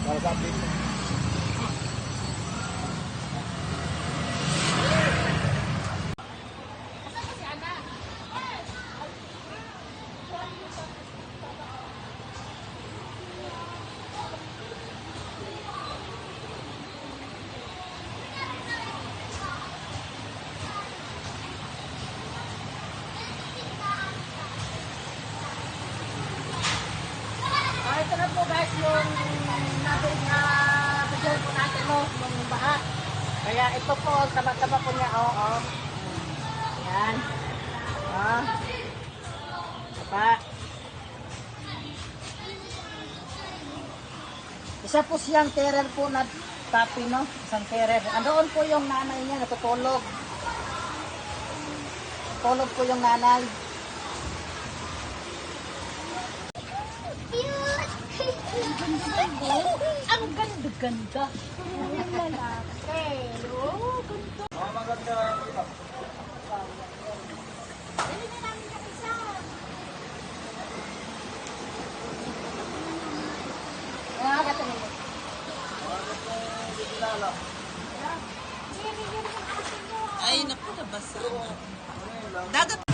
Para sa update mo. Ito na po guys yung video po natin no, yung baha. Kaya ito po, taba-taba po niya. Oo. Yan. Taba. Isa po siyang terror po na tapi no, isang terror. Andoon po yung nanay niya natutulog. Tulog po yung nanay. Ang ganda-ganda. Ang lalaki. Oh, ganda. Oh, maganda. Dali na namin sa isa. Ah, katanong. Ay, naku, nabasa. Dagat